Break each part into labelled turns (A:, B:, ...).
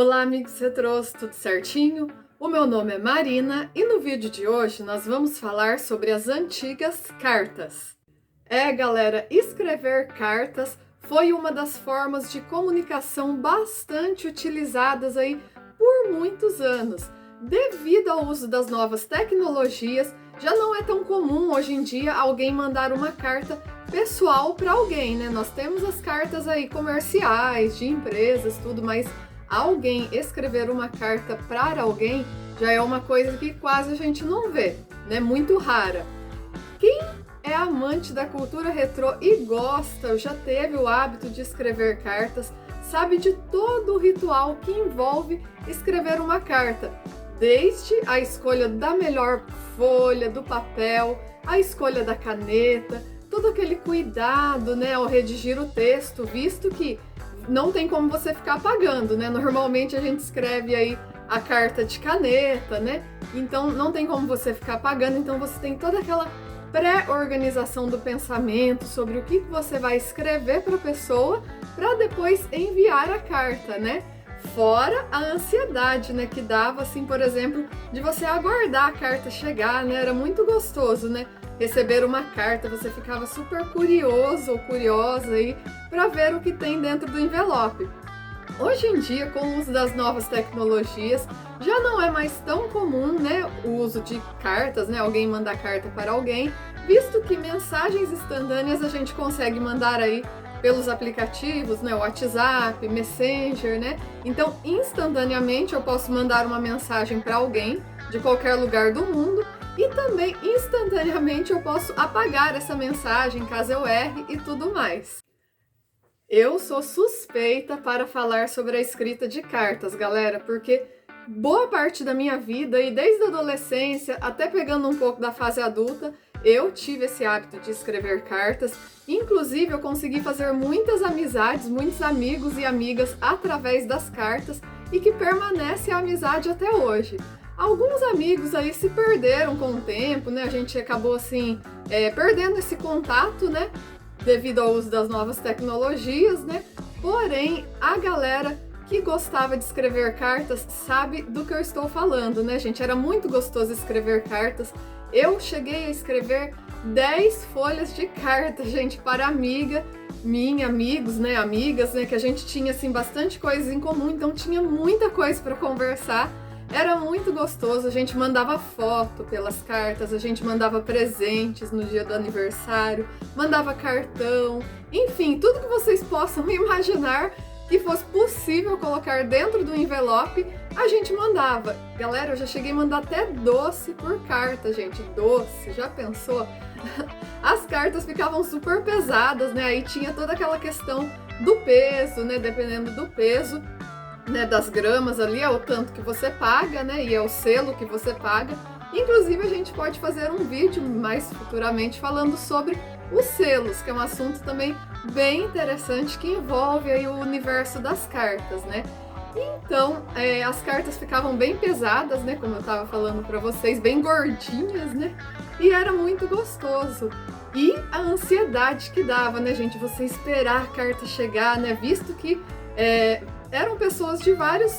A: Olá, amigos retrôs, tudo certinho? O meu nome é Marina e no vídeo de hoje nós vamos falar sobre as antigas cartas. Galera, escrever cartas foi uma das formas de comunicação bastante utilizadas aí por muitos anos. Devido ao uso das novas tecnologias, já não é tão comum hoje em dia alguém mandar uma carta pessoal para alguém, né? Nós temos as cartas aí comerciais, de empresas, tudo, mas alguém escrever uma carta para alguém já é uma coisa que quase a gente não vê, né? Muito rara. Quem é amante da cultura retrô e gosta, já teve o hábito de escrever cartas, sabe de todo o ritual que envolve escrever uma carta, desde a escolha da melhor folha, do papel, a escolha da caneta, todo aquele cuidado, né, ao redigir o texto, visto que não tem como você ficar apagando, né? Normalmente a gente escreve aí a carta de caneta, né? Então não tem como você ficar apagando, então você tem toda aquela pré-organização do pensamento sobre o que você vai escrever para a pessoa para depois enviar a carta, né? Fora a ansiedade, né, que dava, assim, por exemplo, de você aguardar a carta chegar, né? Era muito gostoso, né? Receber uma carta, você ficava super curioso ou curiosa aí para ver o que tem dentro do envelope. Hoje em dia, com o uso das novas tecnologias, já não é mais tão comum, né, o uso de cartas, né, alguém mandar carta para alguém, visto que mensagens instantâneas a gente consegue mandar aí pelos aplicativos, né, WhatsApp, Messenger, né? Então, instantaneamente eu posso mandar uma mensagem para alguém de qualquer lugar do mundo e também instantaneamente eu posso apagar essa mensagem caso eu erre e tudo mais. Eu sou suspeita para falar sobre a escrita de cartas, galera, porque boa parte da minha vida, e desde a adolescência até pegando um pouco da fase adulta, eu tive esse hábito de escrever cartas. Inclusive, eu consegui fazer muitas amizades, muitos amigos e amigas através das cartas e que permanece a amizade até hoje. Alguns amigos aí se perderam com o tempo, né? A gente acabou assim, perdendo esse contato, né? Devido ao uso das novas tecnologias, né? Porém, a galera que gostava de escrever cartas sabe do que eu estou falando, né, gente? Era muito gostoso escrever cartas. Eu cheguei a escrever 10 folhas de carta, gente, para amiga minha, amigos, né, amigas, né, que a gente tinha, assim, bastante coisas em comum, então tinha muita coisa para conversar. Era muito gostoso, a gente mandava foto pelas cartas, a gente mandava presentes no dia do aniversário, mandava cartão, enfim, tudo que vocês possam imaginar que fosse possível colocar dentro do envelope, a gente mandava. Galera, eu já cheguei a mandar até doce por carta, gente, doce, já pensou? As cartas ficavam super pesadas, né, aí tinha toda aquela questão do peso, né, dependendo do peso, né, das gramas ali, é o tanto que você paga, né, e é o selo que você paga. Inclusive, a gente pode fazer um vídeo mais futuramente falando sobre os selos, que é um assunto também bem interessante que envolve aí o universo das cartas, né? Então, as cartas ficavam bem pesadas, né, como eu estava falando para vocês, bem gordinhas, né? E era muito gostoso. E a ansiedade que dava, né, gente, você esperar a carta chegar, né, visto que eram pessoas de várias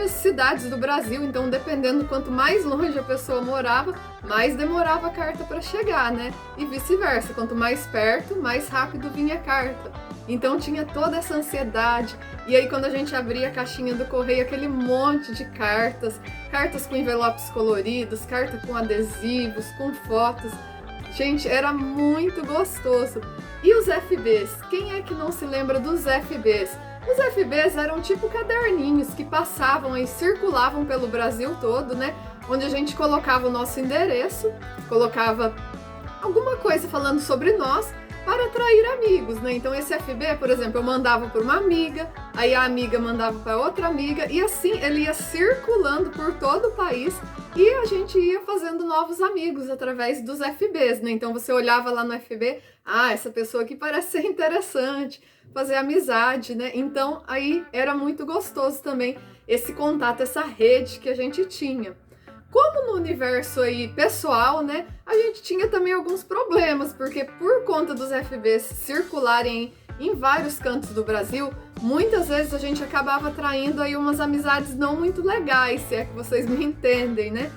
A: cidades do Brasil, então dependendo quanto mais longe a pessoa morava, mais demorava a carta para chegar, né? E vice-versa, quanto mais perto, mais rápido vinha a carta. Então tinha toda essa ansiedade. E aí quando a gente abria a caixinha do correio, aquele monte de cartas, cartas com envelopes coloridos, carta com adesivos, com fotos. Gente, era muito gostoso. E os FBs? Quem é que não se lembra dos FBs? Os FBs eram tipo caderninhos que passavam e circulavam pelo Brasil todo, né? Onde a gente colocava o nosso endereço, colocava alguma coisa falando sobre nós para atrair amigos, né? Então esse FB, por exemplo, eu mandava para uma amiga, aí a amiga mandava para outra amiga e assim ele ia circulando por todo o país e a gente ia fazendo novos amigos através dos FBs, né? Então você olhava lá no FB, essa pessoa aqui parece ser interessante, fazer amizade, né? Então aí era muito gostoso também esse contato, essa rede que a gente tinha. Como no universo aí pessoal, né, a gente tinha também alguns problemas, porque por conta dos FBs circularem em vários cantos do Brasil, muitas vezes a gente acabava traindo aí umas amizades não muito legais, se é que vocês me entendem, né?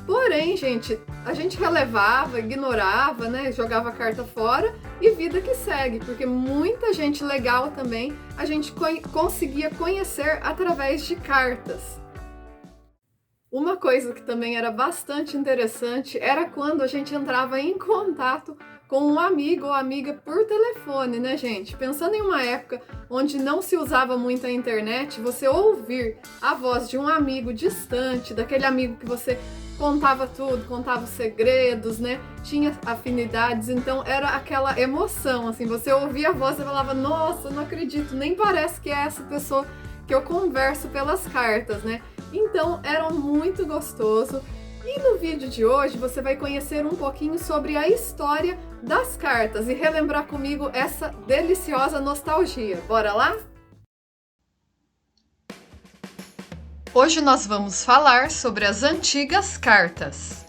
A: Porém, gente, a gente relevava, ignorava, né? Jogava a carta fora e vida que segue, porque muita gente legal também a gente conseguia conhecer através de cartas. Uma coisa que também era bastante interessante era quando a gente entrava em contato com um amigo ou amiga por telefone, né, gente? Pensando em uma época onde não se usava muito a internet, você ouvir a voz de um amigo distante, daquele amigo que você contava tudo, contava os segredos, né? Tinha afinidades, então era aquela emoção, assim, você ouvia a voz e falava, nossa, não acredito, nem parece que é essa pessoa que eu converso pelas cartas, né? Então era muito gostoso. E no vídeo de hoje você vai conhecer um pouquinho sobre a história das cartas e relembrar comigo essa deliciosa nostalgia. Bora lá? Hoje nós vamos falar sobre as antigas cartas.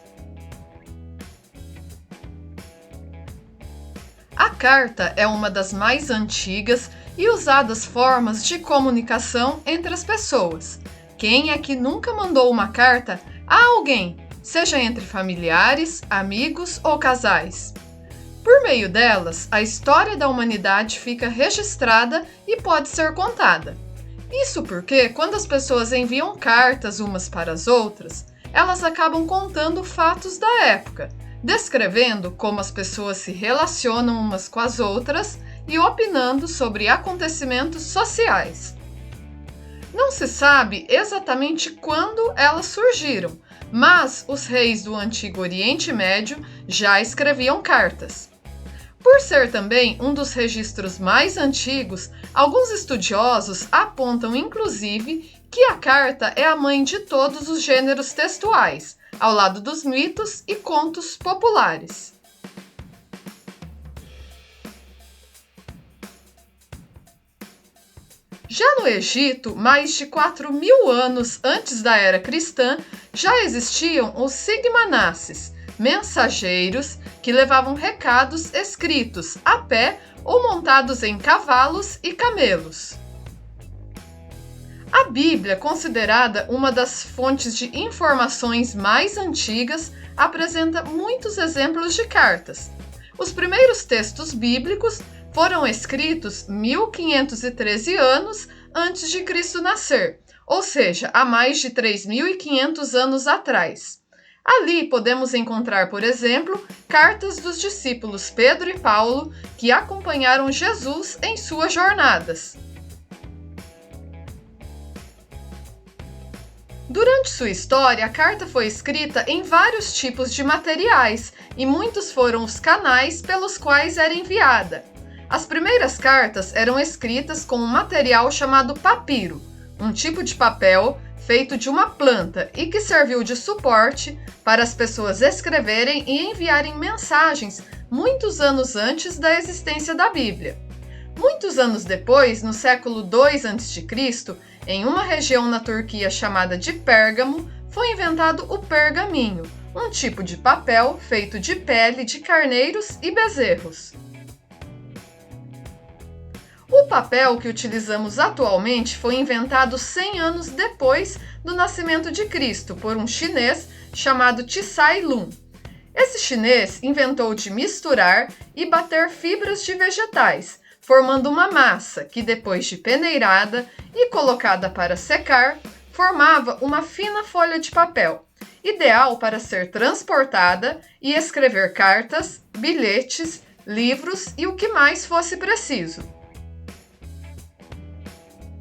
A: A carta é uma das mais antigas e usadas formas de comunicação entre as pessoas. Quem é que nunca mandou uma carta a alguém, seja entre familiares, amigos ou casais? Por meio delas, a história da humanidade fica registrada e pode ser contada. Isso porque, quando as pessoas enviam cartas umas para as outras, elas acabam contando fatos da época, descrevendo como as pessoas se relacionam umas com as outras e opinando sobre acontecimentos sociais. Não se sabe exatamente quando elas surgiram, mas os reis do Antigo Oriente Médio já escreviam cartas. Por ser também um dos registros mais antigos, alguns estudiosos apontam inclusive que a carta é a mãe de todos os gêneros textuais, ao lado dos mitos e contos populares. Já no Egito, mais de 4.000 anos antes da era cristã, já existiam os sigmanasses, mensageiros que levavam recados escritos a pé ou montados em cavalos e camelos. A Bíblia, considerada uma das fontes de informações mais antigas, apresenta muitos exemplos de cartas. Os primeiros textos bíblicos foram escritos 1513 anos antes de Cristo nascer, ou seja, há mais de 3.500 anos atrás. Ali podemos encontrar, por exemplo, cartas dos discípulos Pedro e Paulo que acompanharam Jesus em suas jornadas. Durante sua história, a carta foi escrita em vários tipos de materiais e muitos foram os canais pelos quais era enviada. As primeiras cartas eram escritas com um material chamado papiro, um tipo de papel feito de uma planta e que serviu de suporte para as pessoas escreverem e enviarem mensagens muitos anos antes da existência da Bíblia. Muitos anos depois, no século II a.C., em uma região na Turquia chamada de Pérgamo, foi inventado o pergaminho, um tipo de papel feito de pele de carneiros e bezerros. O papel que utilizamos atualmente foi inventado 100 anos depois do nascimento de Cristo por um chinês chamado Tsai Lun. Esse chinês inventou de misturar e bater fibras de vegetais, formando uma massa que, depois de peneirada e colocada para secar, formava uma fina folha de papel, ideal para ser transportada e escrever cartas, bilhetes, livros e o que mais fosse preciso.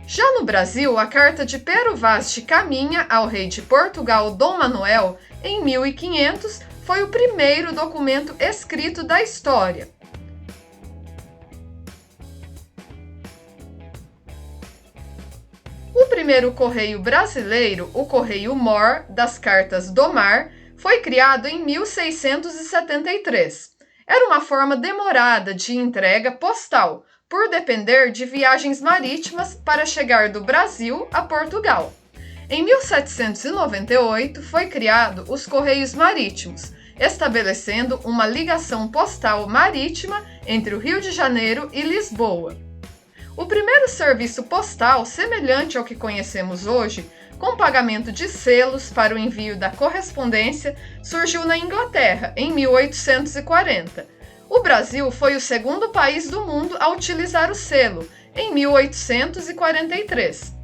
A: Já no Brasil, a carta de Pero Vaz de Caminha ao rei de Portugal, Dom Manuel, em 1500, foi o primeiro documento escrito da história. O primeiro correio brasileiro, o Correio Mor das Cartas do Mar, foi criado em 1673. Era uma forma demorada de entrega postal, por depender de viagens marítimas para chegar do Brasil a Portugal. Em 1798 foi criado os Correios Marítimos, estabelecendo uma ligação postal marítima entre o Rio de Janeiro e Lisboa. O primeiro serviço postal, semelhante ao que conhecemos hoje, com pagamento de selos para o envio da correspondência, surgiu na Inglaterra, em 1840. O Brasil foi o segundo país do mundo a utilizar o selo, em 1843.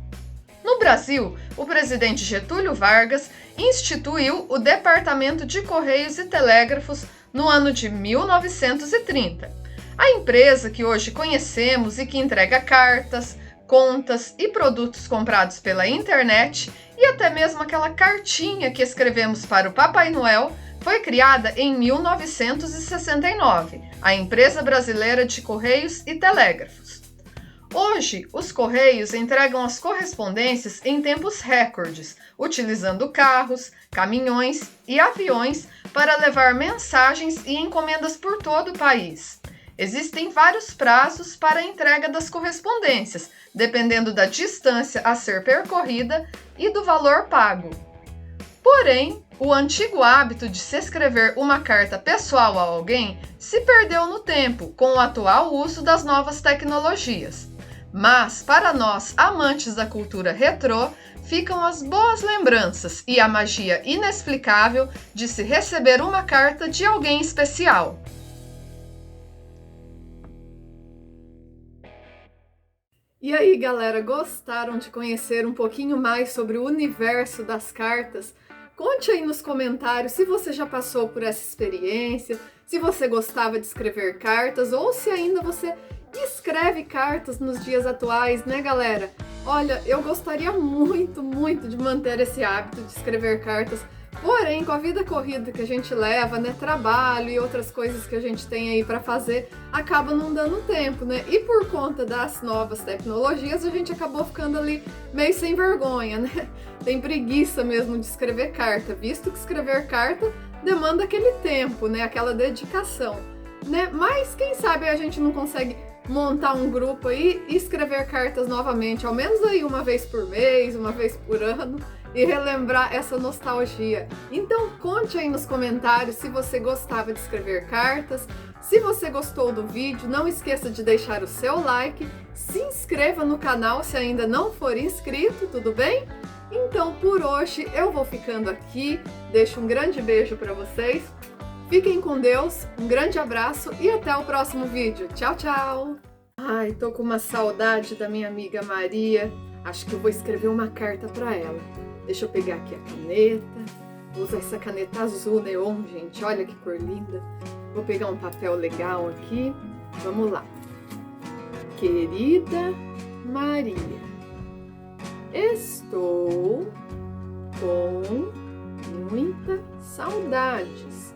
A: No Brasil, o presidente Getúlio Vargas instituiu o Departamento de Correios e Telégrafos no ano de 1930. A empresa que hoje conhecemos e que entrega cartas, contas e produtos comprados pela internet e até mesmo aquela cartinha que escrevemos para o Papai Noel foi criada em 1969, a Empresa Brasileira de Correios e Telégrafos. Hoje, os Correios entregam as correspondências em tempos recordes, utilizando carros, caminhões e aviões para levar mensagens e encomendas por todo o país. Existem vários prazos para a entrega das correspondências, dependendo da distância a ser percorrida e do valor pago. Porém, o antigo hábito de se escrever uma carta pessoal a alguém se perdeu no tempo com o atual uso das novas tecnologias. Mas, para nós, amantes da cultura retrô, ficam as boas lembranças e a magia inexplicável de se receber uma carta de alguém especial. E aí, galera, gostaram de conhecer um pouquinho mais sobre o universo das cartas? Conte aí nos comentários se você já passou por essa experiência, se você gostava de escrever cartas ou se ainda você escreve cartas nos dias atuais, né, galera? Olha, eu gostaria muito de manter esse hábito de escrever cartas, porém, com a vida corrida que a gente leva, né, trabalho e outras coisas que a gente tem aí para fazer, acaba não dando tempo, né? E por conta das novas tecnologias, a gente acabou ficando ali meio sem vergonha, né? Tem preguiça mesmo de escrever carta, visto que escrever carta demanda aquele tempo, né? Aquela dedicação, né? Mas quem sabe a gente não consegue montar um grupo aí e escrever cartas novamente, ao menos aí uma vez por mês, uma vez por ano, e relembrar essa nostalgia. Então conte aí nos comentários se você gostava de escrever cartas, se você gostou do vídeo, não esqueça de deixar o seu like, se inscreva no canal se ainda não for inscrito, tudo bem? Então por hoje eu vou ficando aqui, deixo um grande beijo para vocês, fiquem com Deus, um grande abraço e até o próximo vídeo. Tchau, tchau! Ai, tô com uma saudade da minha amiga Maria, acho que eu vou escrever uma carta para ela. Deixa eu pegar aqui a caneta, vou usar essa caneta azul neon, gente, olha que cor linda. Vou pegar um papel legal aqui, vamos lá. Querida Maria, estou com muitas saudades.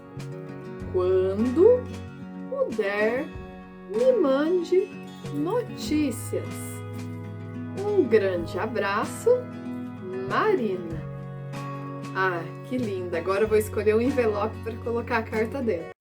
A: Quando puder, me mande notícias. Um grande abraço, Marina. Ah, que linda! Agora eu vou escolher o envelope para colocar a carta dentro.